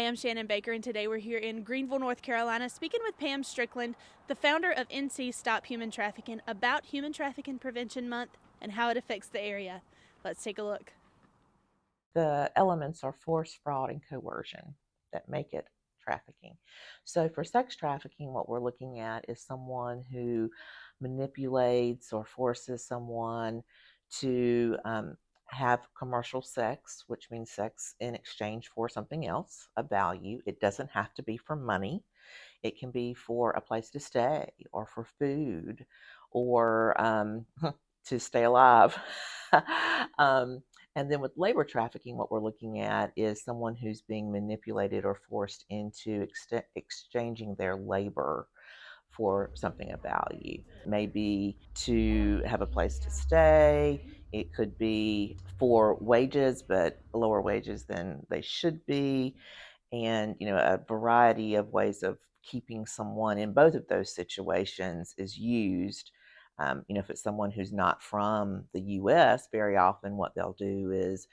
I'm Shannon Baker, and today we're here in Greenville, North Carolina, speaking with Pam Strickland, the founder of NC Stop Human Trafficking, about Human Trafficking Prevention Month and how it affects the area. Let's take a look. The elements are force, fraud, and coercion that make it trafficking. So for sex trafficking, what we're looking at is someone who manipulates or forces someone to have commercial sex, which means sex in exchange for something else of value. It doesn't have to be for money. It can be for a place to stay or for food or to stay alive. um, and then with labor trafficking, what we're looking at is someone who's being manipulated or forced into exchanging their labor for something of value. Maybe to have a place to stay. It could be for wages, but lower wages than they should be. And, a variety of ways of keeping someone in both of those situations is used. If it's someone who's not from the US, very often what they'll do is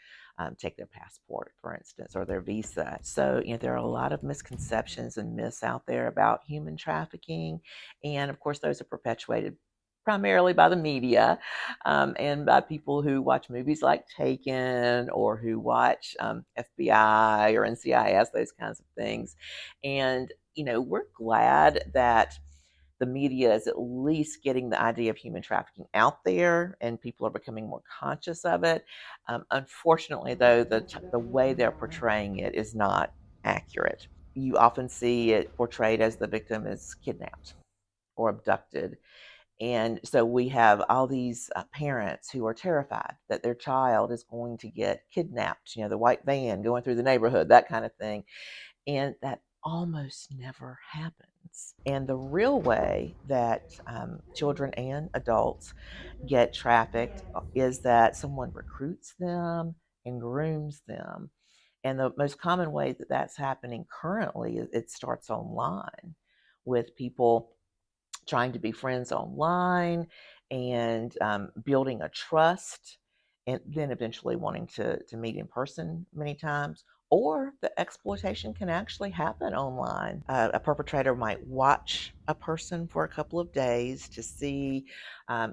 take their passport, for instance, or their visa. So, there are a lot of misconceptions and myths out there about human trafficking. And of course, those are perpetuated primarily by the media and by people who watch movies like Taken or who watch FBI or NCIS, those kinds of things. And, we're glad that the media is at least getting the idea of human trafficking out there and people are becoming more conscious of it. Unfortunately, though, the way they're portraying it is not accurate. You often see it portrayed as the victim is kidnapped or abducted. And so we have all these parents who are terrified that their child is going to get kidnapped, the white van going through the neighborhood, that kind of thing. And that almost never happens. And the real way that children and adults get trafficked is that someone recruits them and grooms them. And the most common way that that's happening currently is it starts online with people trying to be friends online and building a trust and then eventually wanting to meet in person many times. Or the exploitation can actually happen online. A perpetrator might watch a person for a couple of days to see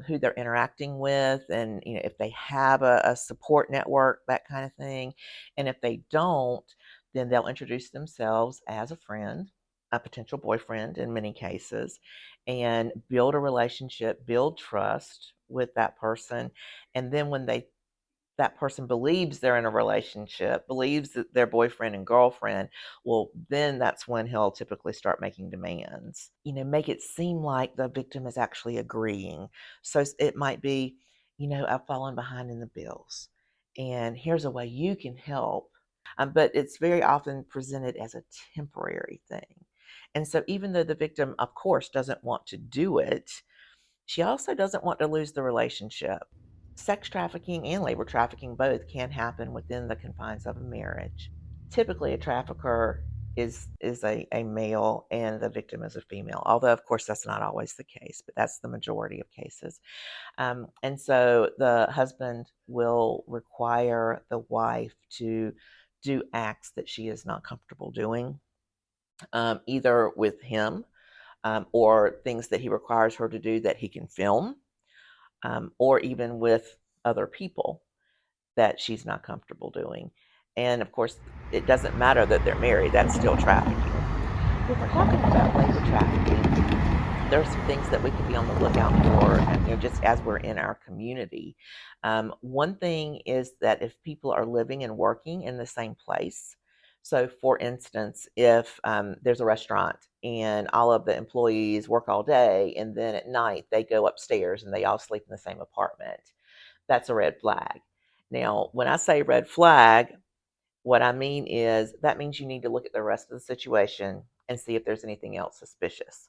who they're interacting with, and if they have a support network, that kind of thing. And if they don't, then they'll introduce themselves as a friend, a potential boyfriend in many cases, and build a relationship, build trust with that person. And then when that person believes they're in a relationship, believes that they're boyfriend and girlfriend, well, then that's when he'll typically start making demands. Make it seem like the victim is actually agreeing. So it might be, I've fallen behind in the bills, and here's a way you can help. But it's very often presented as a temporary thing. And so, even though the victim, of course, doesn't want to do it, she also doesn't want to lose the relationship. Sex trafficking and labor trafficking both can happen within the confines of a marriage. Typically, a trafficker is a male and the victim is a female, although, of course, that's not always the case, but that's the majority of cases. And so the husband will require the wife to do acts that she is not comfortable doing, either with him or things that he requires her to do that he can film, or even with other people that she's not comfortable doing. And of course, it doesn't matter that they're married, that's still trafficking. If we're talking about labor trafficking, there are some things that we can be on the lookout for, and just as we're in our community. One thing is that if people are living and working in the same place, so for instance, if there's a restaurant and all of the employees work all day and then at night they go upstairs and they all sleep in the same apartment, that's a red flag. Now, when I say red flag, what I mean is that means you need to look at the rest of the situation and see if there's anything else suspicious.